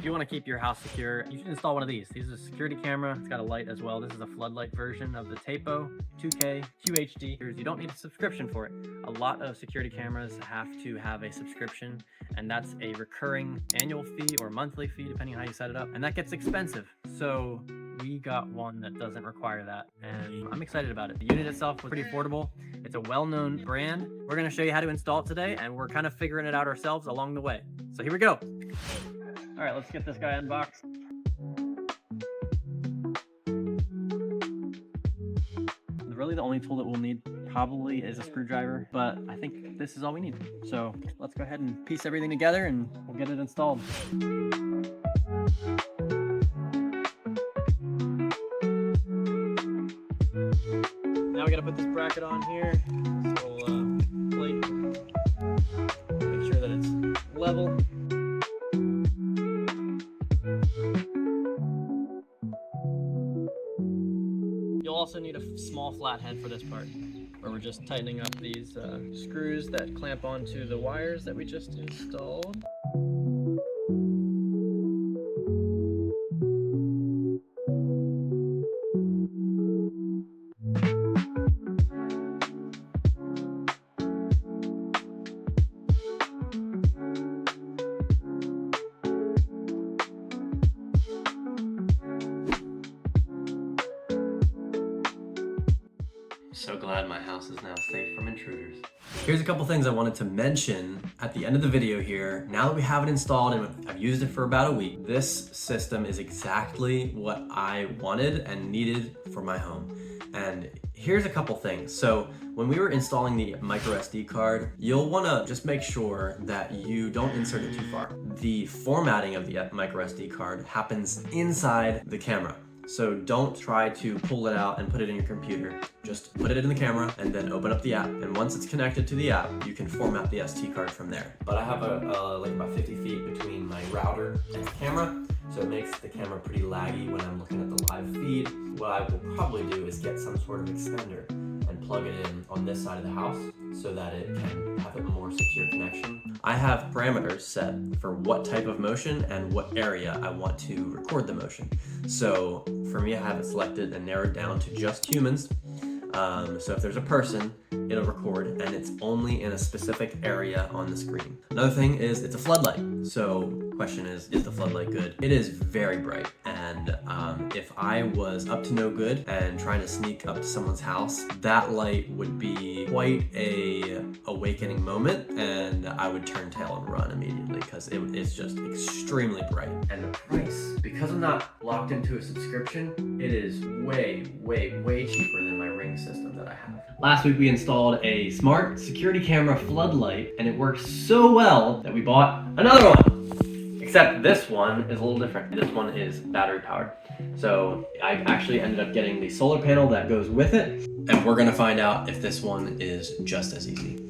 you want to keep your house secure, you should install one of these. These is a security camera. It's got a light as well. This is a floodlight version of the Tapo 2K QHD. You don't need a subscription for it. A lot of security cameras have to have a subscription, and that's a recurring annual fee or monthly fee, depending on how you set it up. And that gets expensive. So we got one that doesn't require that, and I'm excited about it. The unit itself was pretty affordable. It's a well-known brand. We're gonna show you how to install it today, and we're kind of figuring it out ourselves along the way. So here we go. All right, let's get this guy unboxed. Really the only tool that we'll need probably is a screwdriver, but I think this is all we need. So let's go ahead and piece everything together and we'll get it installed. Now we gotta put this bracket on here. This little plate. Make sure that it's level. You'll also need a small flat head for this part, where we're just tightening up these screws that clamp onto the wires that we just installed. So glad my house is now safe from intruders. Here's a couple things I wanted to mention at the end of the video here. Now that we have it installed and I've used it for about a week, this system is exactly what I wanted and needed for my home. And here's a couple things. So when we were installing the microSD card, you'll wanna just make sure that you don't insert it too far. The formatting of the microSD card happens inside the camera. So don't try to pull it out and put it in your computer. Just put it in the camera and then open up the app. And once it's connected to the app, you can format the SD card from there. But I have like about 50 feet between my router and the camera, so it makes the camera pretty laggy when I'm looking at the live feed. What I will probably do is get some sort of extender and plug it in on this side of the house so that it can have a more secure connection. I have parameters set for what type of motion and what area I want to record the motion. So for me, I have it selected and narrowed down to just humans. So if there's a person, it'll record and it's only in a specific area on the screen. Another thing is it's a floodlight. So question is the floodlight good? It is very bright. And if I was up to no good and trying to sneak up to someone's house, that light would be quite a awakening moment, and I would turn tail and run immediately because it's just extremely bright. And the price, because I'm not locked into a subscription, it is way, way, way cheaper than my Ring system that I have. Last week we installed a smart security camera floodlight, and it works so well that we bought another one. Except this one is a little different. This one is battery powered. So I actually ended up getting the solar panel that goes with it, and we're gonna find out if this one is just as easy.